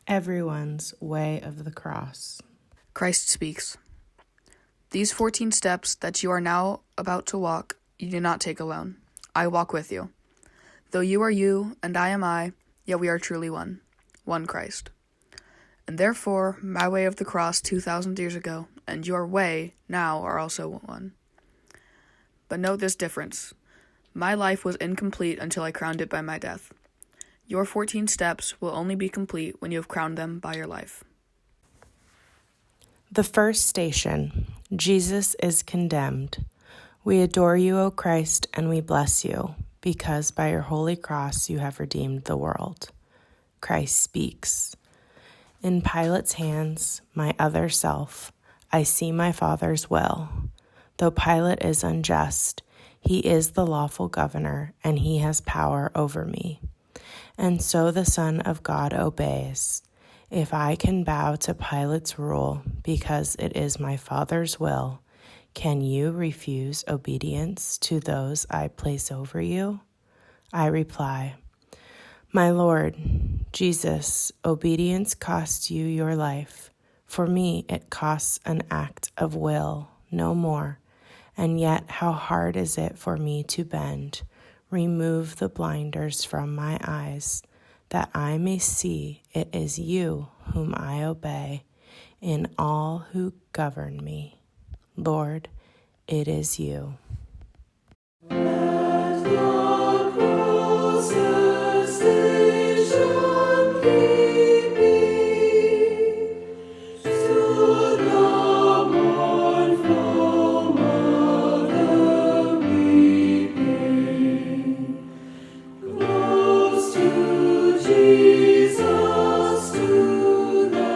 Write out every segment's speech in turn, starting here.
Everyone's way of the cross. Christ speaks. These 14 steps that you are now about to walk, you do not take alone. I walk with you. Though you are you and I am I, yet we are truly one Christ. And therefore, my way of the cross 2,000 years ago and your way now are also one. But note this difference. My life was incomplete until I crowned it by my death. Your 14 steps will only be complete when you have crowned them by your life. The first station, Jesus is condemned. We adore you, O Christ, and we bless you, because by your holy cross you have redeemed the world. Christ speaks. In Pilate's hands, my other self, I see my Father's will. Though Pilate is unjust, he is the lawful governor, and he has power over me. And so the Son of God obeys. If I can bow to Pilate's rule because it is my Father's will, can you refuse obedience to those I place over you? I reply, my Lord, Jesus, obedience costs you your life. For me, it costs an act of will, no more. And yet, how hard is it for me to bend, remove the blinders from my eyes, that I may see it is you whom I obey in all who govern me. Lord, it is you. Let your crosses station be, stood the mournful mother weeping, close to Jesus to the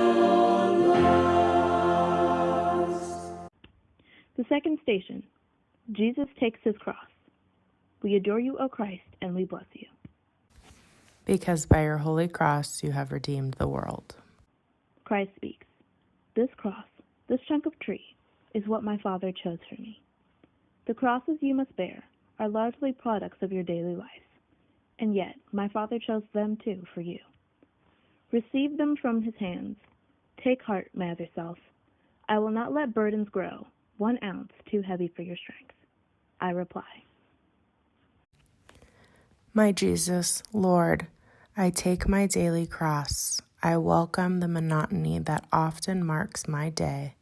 last. The second station, Jesus takes his cross. We adore you, O Christ, and we bless you. Because by your holy cross you have redeemed the world. Christ speaks. This cross, this chunk of tree, is what my Father chose for me. The crosses you must bear are largely products of your daily life, and yet my Father chose them too for you. Receive them from his hands. Take heart, my other self. I will not let burdens grow 1 ounce too heavy for your strength. I reply, My Jesus, Lord, I take my daily cross. I welcome the monotony that often marks my day,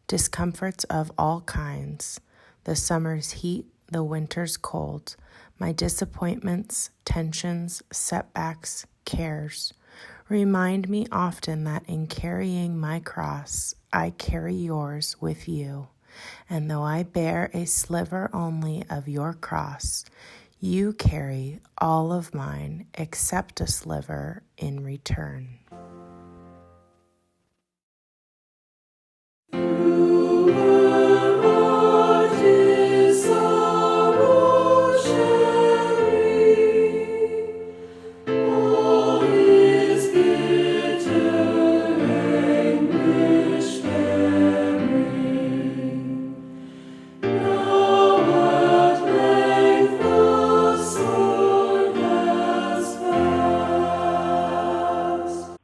discomforts of all kinds, the summer's heat, the winter's cold, my disappointments, tensions, setbacks, cares. Remind me often that in carrying my cross, I carry yours with you. And though I bear a sliver only of your cross, you carry all of mine except a sliver in return. Through her heart is sorrow sharing, all is bitter anguish bearing. Now at length the sword has passed.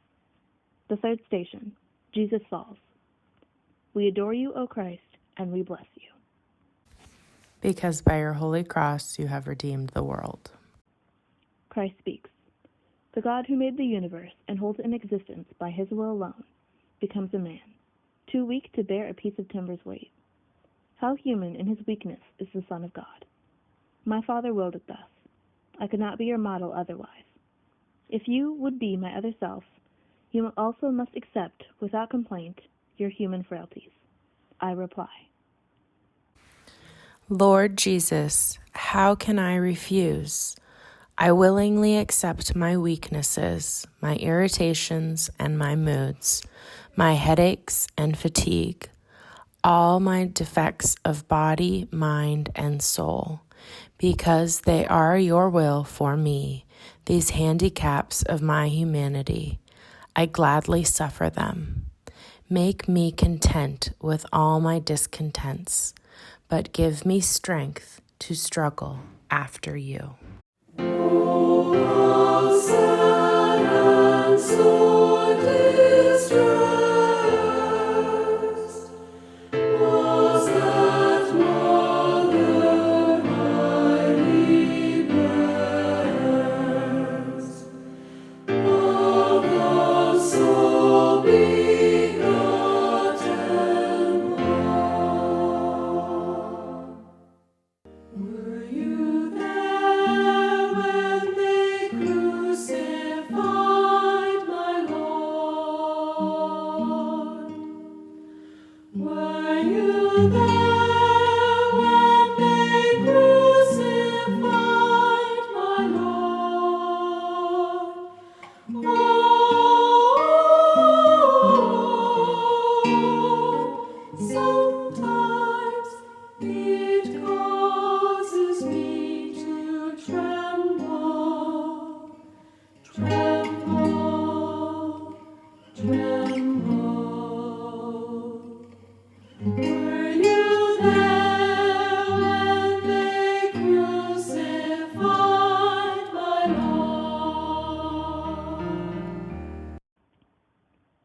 the third station, Jesus falls. We adore you, O Christ, and we bless you. Because by your holy cross you have redeemed the world. Christ speaks. The God who made the universe and holds it in existence by his will alone becomes a man, too weak to bear a piece of timber's weight. How human in his weakness is the Son of God. My Father willed it thus. I could not be your model otherwise. If you would be my other self, you also must accept, without complaint, your human frailties. I reply, Lord Jesus, how can I refuse? I willingly accept my weaknesses, my irritations and my moods, my headaches and fatigue, all my defects of body, mind, and soul, because they are your will for me, these handicaps of my humanity. I gladly suffer them. Make me content with all my discontents, but give me strength to struggle after you. Oh, how sad and so dim.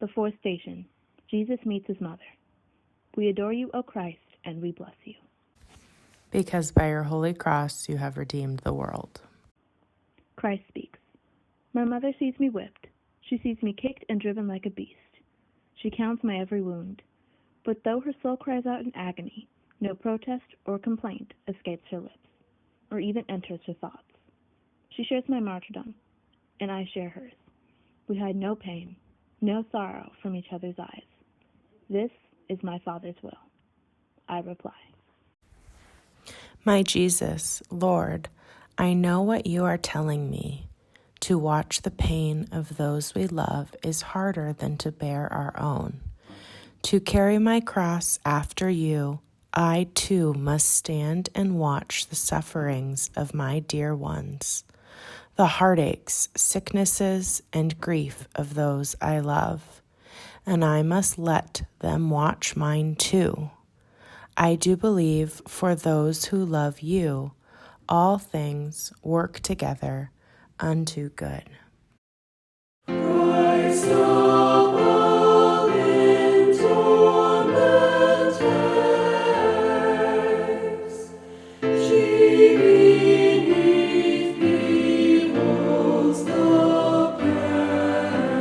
The fourth station. Jesus meets his mother. We adore you, O Christ, and we bless you. Because by your holy cross you have redeemed the world. Christ speaks. My mother sees me whipped. She sees me kicked and driven like a beast. She counts my every wound. But though her soul cries out in agony, no protest or complaint escapes her lips, or even enters her thoughts. She shares my martyrdom, and I share hers. We hide no pain, no sorrow from each other's eyes. This is my Father's will. I reply. My Jesus, Lord, I know what you are telling me. To watch the pain of those we love is harder than to bear our own. To carry my cross after you, I too must stand and watch the sufferings of my dear ones, the heartaches, sicknesses, and grief of those I love, and I must let them watch mine too. I do believe for those who love you, all things work together unto good. Christ above in torment hangs, she beneath beholds the pangs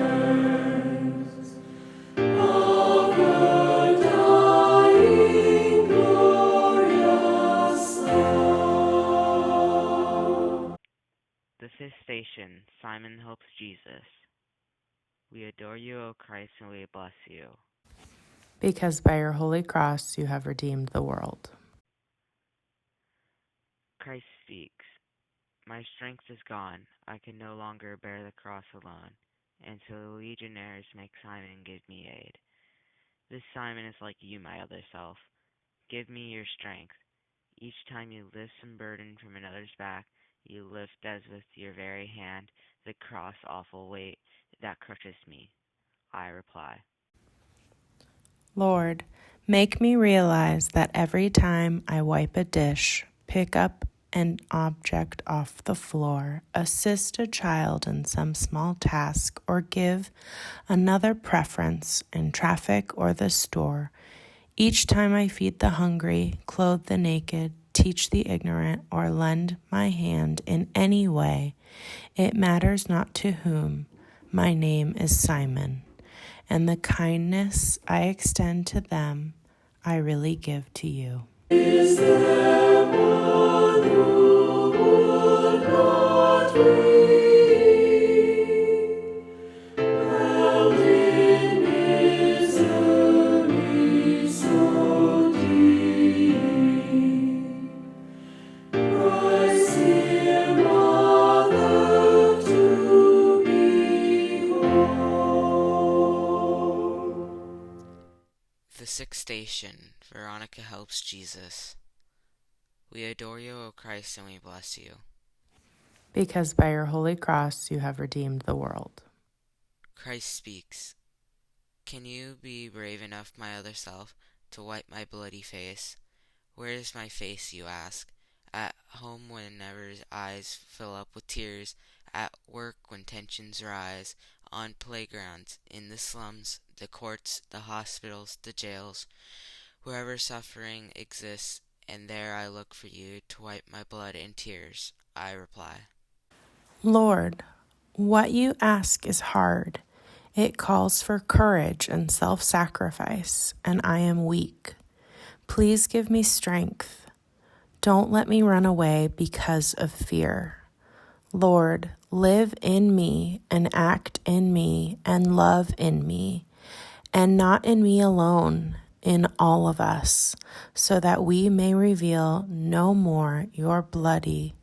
of her dying glorious Son. The fifth station, Simon helps Jesus. We adore you, O Christ, and we bless you. Because by your holy cross you have redeemed the world. Christ speaks. My strength is gone. I can no longer bear the cross alone. And so the legionaries make Simon give me aid. This Simon is like you, my other self. Give me your strength. Each time you lift some burden from another's back, you lift as with your very hand the cross awful weight that crushes me. I reply. Lord, make me realize that every time I wipe a dish, pick up an object off the floor, assist a child in some small task, or give another preference in traffic or the store, each time I feed the hungry, clothe the naked, teach the ignorant, or lend my hand in any way, it matters not to whom, my name is Simon, and the kindness I extend to them, I really give to you. Is there one who would not weep, bound in misery so deep? Christ, dear Mother, to behold. The sixth station, Veronica helps Jesus. We adore you, O Christ, and we bless you. Because by your holy cross you have redeemed the world. Christ speaks. Can you be brave enough, my other self, to wipe my bloody face? Where is my face, you ask? At home whenever eyes fill up with tears, at work when tensions rise, on playgrounds, in the slums, the courts, the hospitals, the jails, wherever suffering exists, and there I look for you to wipe my blood and tears, I reply. Lord, what you ask is hard. It calls for courage and self-sacrifice, and I am weak. Please give me strength. Don't let me run away because of fear. Lord, live in me and act in me and love in me, and not in me alone, in all of us, so that we may reveal no more your bloody,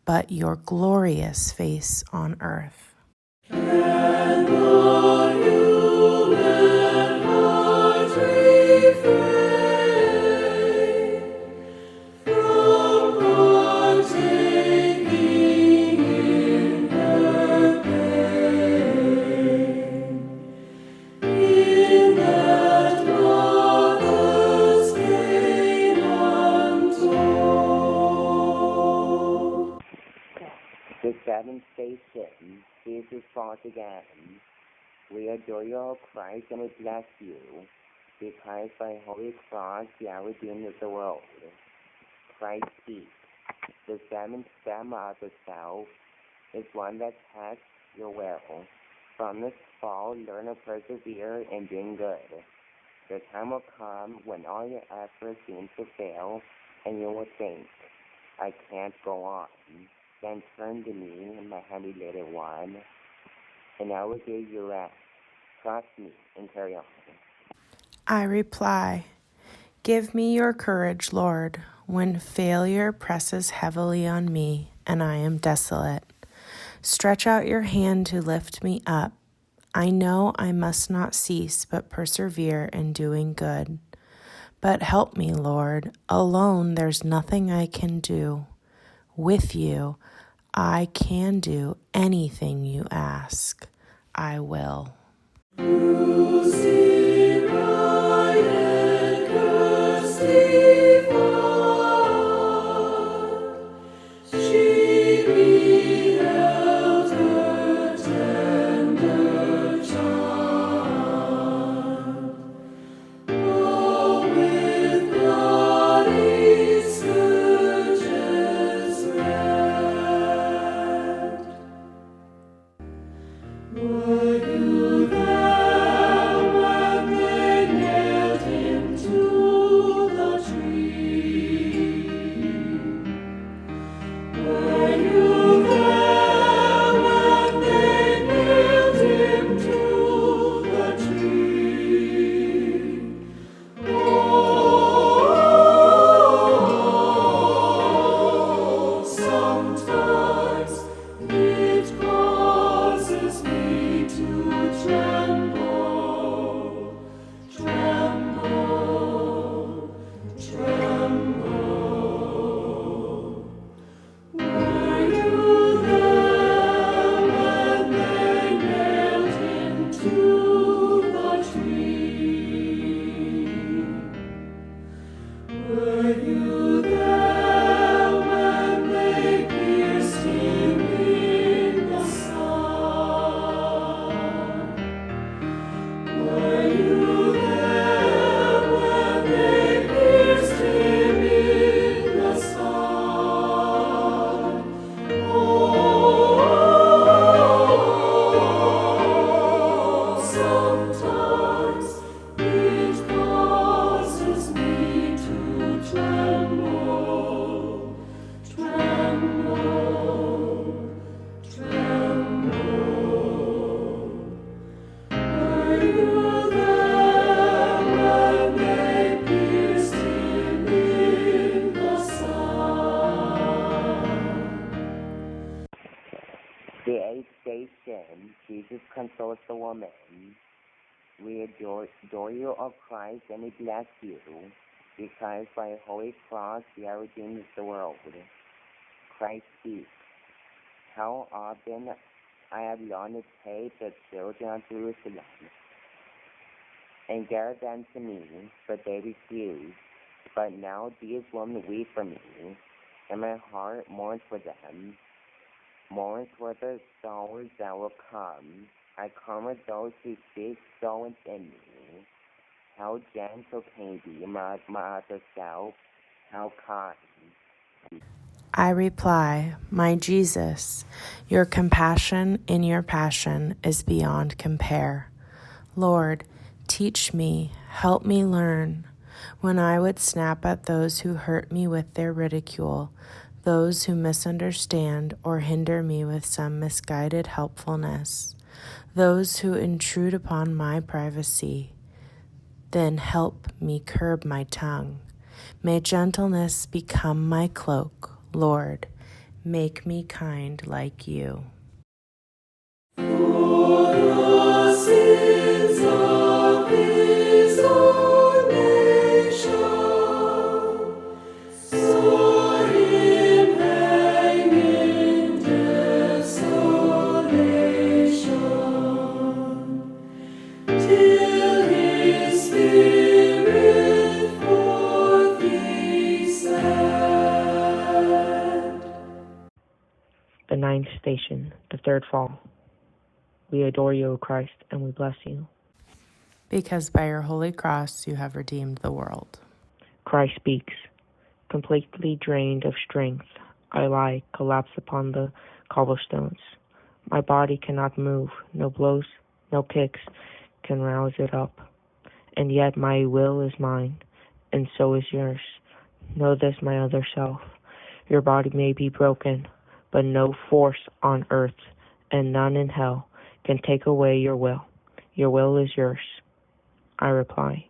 but your glorious face on earth. Can the human heart refrain from partaking in her pain, in that mother's pain untold? The seventh day sitting, Jesus fought again. We adore you, O Christ, and we bless you, because by holy cross you have redeemed the world. Christ speaks. The seventh step of the self is one that tests your will. From this fall, learn to persevere in doing good. The time will come when all your efforts seem to fail, and you will think, I can't go on. Then turn to me, my heavy-laden one, and I will give you rest. Trust me and carry on. I reply, give me your courage, Lord, when failure presses heavily on me and I am desolate. Stretch out your hand to lift me up. I know I must not cease but persevere in doing good. But help me, Lord. Alone there's nothing I can do. With you, I can do anything you ask. I will. The eighth station, Jesus consoles the woman. We adore you, O Christ, and we bless you, because by a holy cross you have redeemed the world. Christ speaks. How often I have longed to take the children of Jerusalem and gather them to me, but they refuse. But now these women weep for me, and my heart mourns for them, mourns for the sorrows that will come. I comfort those who speak so within me. How gentle can you be, my other self? How kind. I reply, my Jesus, your compassion in your passion is beyond compare. Lord, teach me, help me learn. When I would snap at those who hurt me with their ridicule, those who misunderstand or hinder me with some misguided helpfulness, those who intrude upon my privacy, then help me curb my tongue. May gentleness become my cloak. Lord, make me kind like you. For the sins of his own nation, saw him hang in desolation, till his spirit forth he sent. The ninth station, the third fall. We adore you, O Christ, and we bless you. Because by your holy cross you have redeemed the world. Christ speaks. Completely drained of strength, I lie collapsed upon the cobblestones. My body cannot move, no blows, no kicks can rouse it up. And yet my will is mine, and so is yours. Know this, my other self. Your body may be broken, but no force on earth and none in hell can take away your will. Your will is yours. I reply.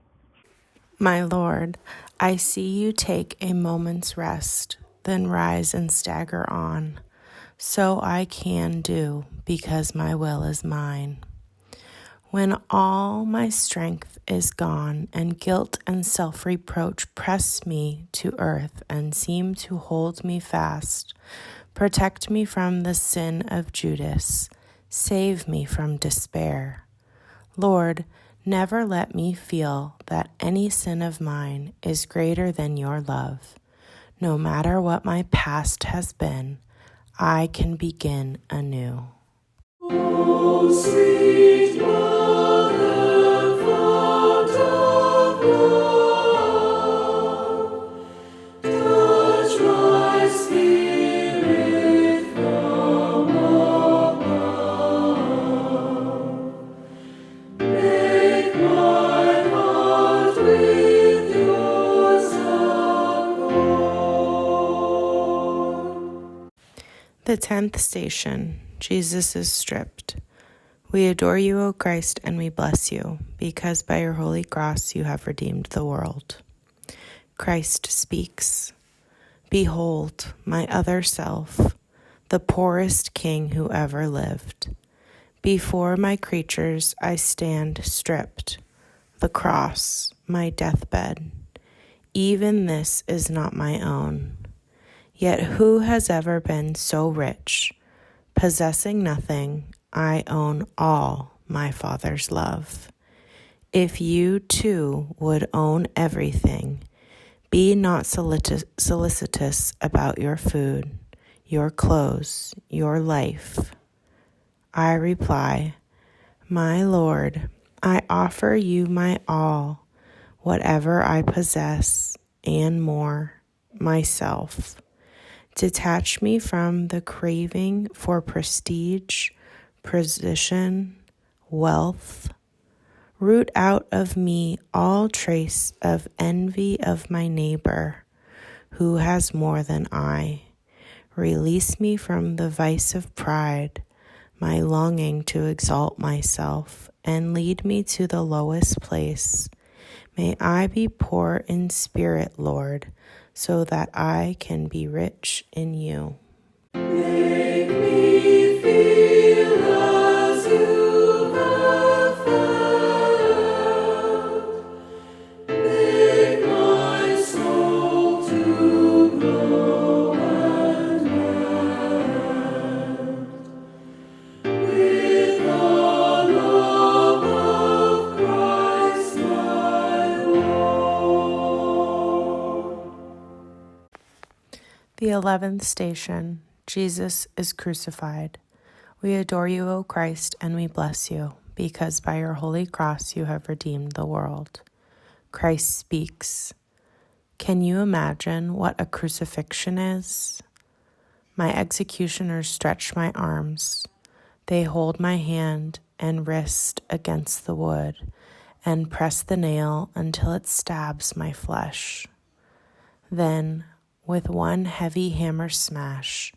My Lord, I see you take a moment's rest, then rise and stagger on. So I can do, because my will is mine. When all my strength is gone, and guilt and self-reproach press me to earth and seem to hold me fast, protect me from the sin of Judas, save me from despair. Lord, never let me feel that any sin of mine is greater than your love. No matter what my past has been, I can begin anew. O sweet Mother, fount of love, touch my spirit from above. Make my heart with yours accord. The 10th station, Jesus is stripped. We adore you, O Christ, and we bless you, because by your holy cross you have redeemed the world. Christ speaks. Behold, my other self, the poorest king who ever lived. Before my creatures I stand stripped, the cross, my deathbed. Even this is not my own. Yet who has ever been so rich? Possessing nothing, I own all my Father's love. If you too would own everything, be not solicitous about your food, your clothes, your life. I reply, my Lord, I offer you my all, whatever I possess, and more, myself. Detach me from the craving for prestige, position, wealth. Root out of me all trace of envy of my neighbor, who has more than I. Release me from the vice of pride, my longing to exalt myself, and lead me to the lowest place. May I be poor in spirit, Lord, so that I can be rich in you. Make me feel as you have felt. Make my soul to glow and melt with the love of Christ my Lord. The 11th station, Jesus is crucified. We adore you, O Christ, and we bless you, because by your holy cross you have redeemed the world. Christ speaks. Can you imagine what a crucifixion is? My executioners stretch my arms. They hold my hand and wrist against the wood and press the nail until it stabs my flesh. Then, with one heavy hammer smash,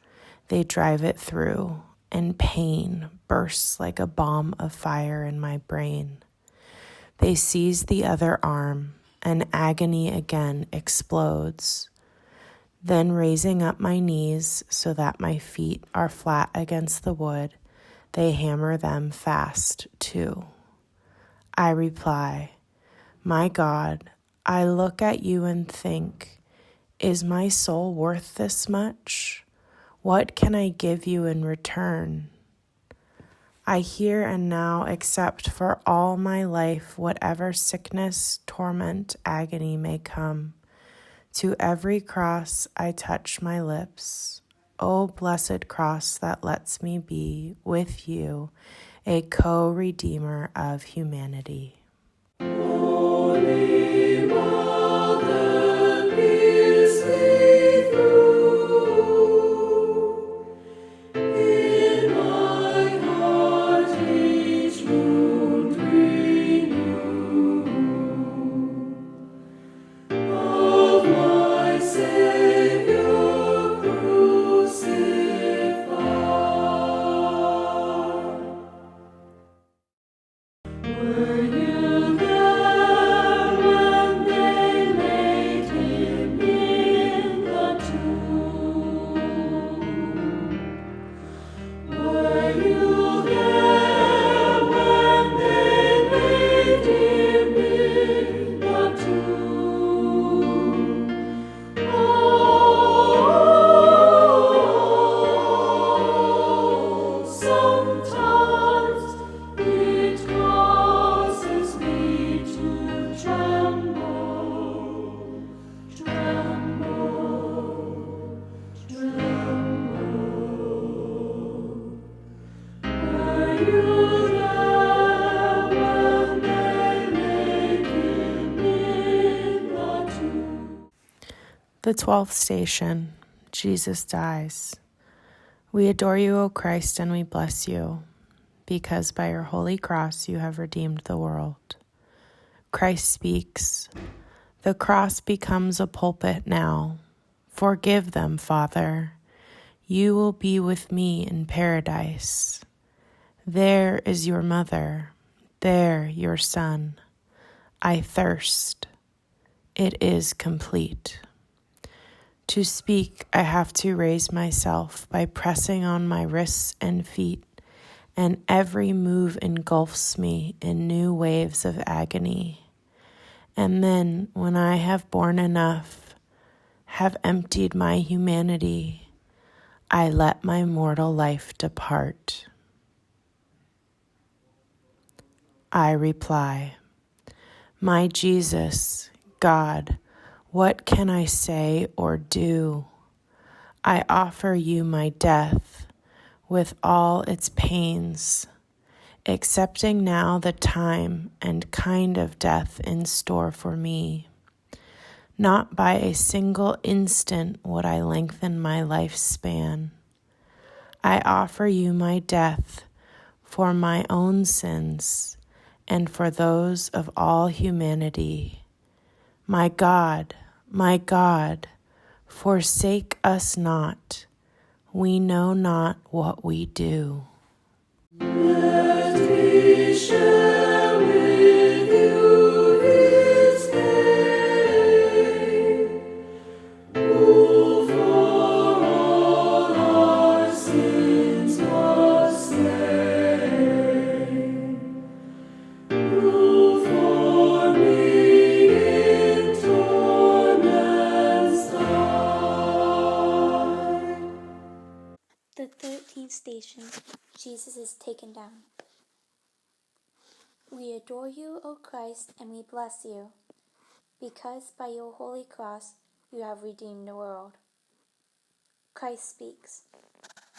they drive it through, and pain bursts like a bomb of fire in my brain. They seize the other arm, and agony again explodes. Then, raising up my knees so that my feet are flat against the wood, they hammer them fast too. I reply, my God, I look at you and think, is my soul worth this much? What can I give you in return? I here and now accept for all my life whatever sickness, torment, agony may come. To every cross I touch my lips. O blessed cross that lets me be with you a co-redeemer of humanity. Holy Mother, pierce me through. In my heart each wound renew. Of my Savior crucified. Were you there when they laid him in the tomb? Were you there when they laid him in the tomb? Oh, sometimes it causes me to tremble, tremble, tremble. Were you there when they laid him in the tomb? The 12th station, Jesus dies. We adore you, O Christ, and we bless you, because by your holy cross you have redeemed the world. Christ speaks. The cross becomes a pulpit now. Forgive them, Father. You will be with me in paradise. There is your mother. There your son. I thirst. It is complete. To speak, I have to raise myself by pressing on my wrists and feet, and every move engulfs me in new waves of agony. And then, when I have borne enough, have emptied my humanity, I let my mortal life depart. I reply, my Jesus, God, what can I say or do? I offer you my death with all its pains, accepting now the time and kind of death in store for me. Not by a single instant would I lengthen my lifespan. I offer you my death for my own sins and for those of all humanity. My God, forsake us not. We know not what we do. Let me share with you his pain, who for all our sins was slain, who for me in torments died. The 13th station, Jesus is taken down. We adore you, O Christ, and we bless you, because by your holy cross you have redeemed the world. Christ speaks.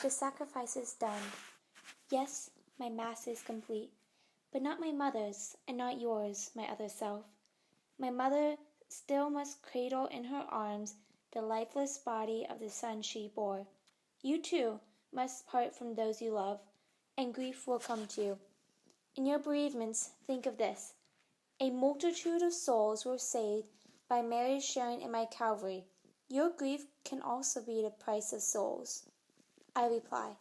The sacrifice is done. Yes, my Mass is complete, but not my mother's, and not yours, my other self. My mother still must cradle in her arms the lifeless body of the son she bore. You, too, must part from those you love, and grief will come to you. In your bereavements, think of this. A multitude of souls were saved by Mary's sharing in my Calvary. Your grief can also be the price of souls. I reply,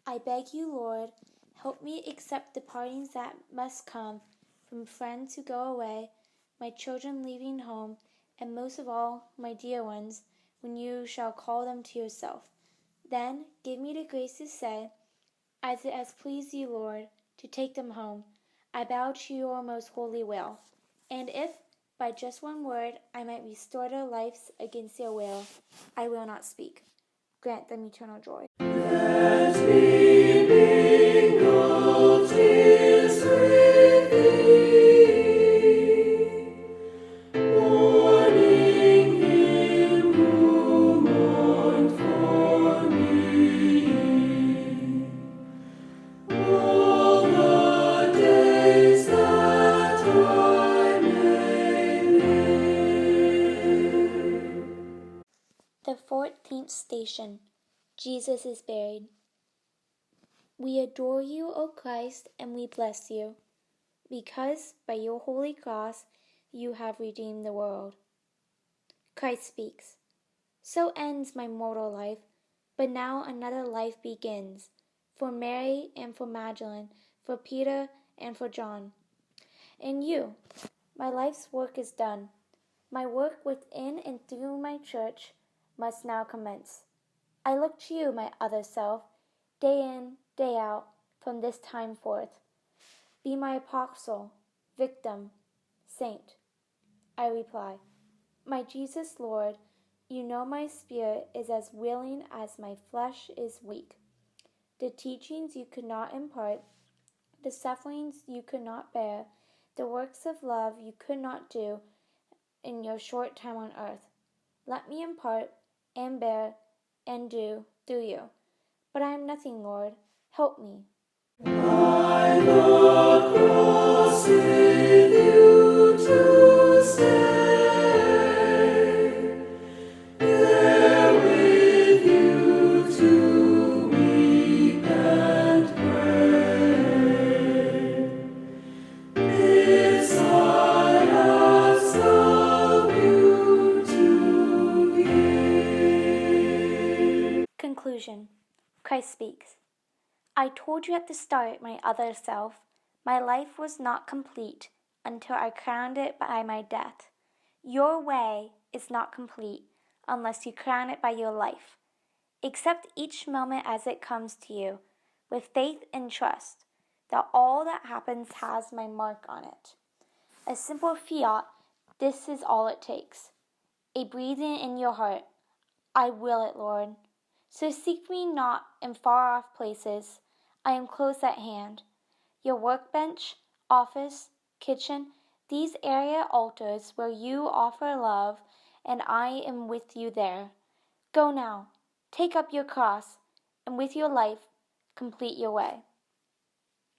I beg you, Lord, help me accept the partings that must come from friends who go away, my children leaving home, and most of all, my dear ones, when you shall call them to yourself. Then give me the grace to say, as it has pleased you, Lord, to take them home, I bow to your most holy will. And if, by just one word, I might restore their lives against their will, I will not speak. Grant them eternal joy. Let me mingle tears with thee, mourning him who mourned for me. 14th station. Jesus is buried. We adore you, O Christ, and we bless you, because by your holy cross you have redeemed the world. Christ speaks. So ends my mortal life, but now another life begins, for Mary and for Madeleine, for Peter and for John. In you, my life's work is done. My work within and through my church must now commence. I look to you, my other self, day in, day out, from this time forth. Be my apostle, victim, saint. I reply, my Jesus Lord, you know my spirit is as willing as my flesh is weak. The teachings you could not impart, the sufferings you could not bear, the works of love you could not do in your short time on earth. Let me impart and bear and do through you. But I am nothing, Lord. Help me. I the cross with you to stay, there with you to weep and pray. This I ask of you to give. Conclusion. Christ speaks. I told you at the start, my other self, my life was not complete until I crowned it by my death. Your way is not complete unless you crown it by your life. Accept each moment as it comes to you, with faith and trust that all that happens has my mark on it. A simple fiat, this is all it takes. A breathing in your heart, I will it, Lord. So seek me not in far-off places. I am close at hand. Your workbench, office, kitchen, these area altars where you offer love, and I am with you there. Go now, take up your cross, and with your life complete your way.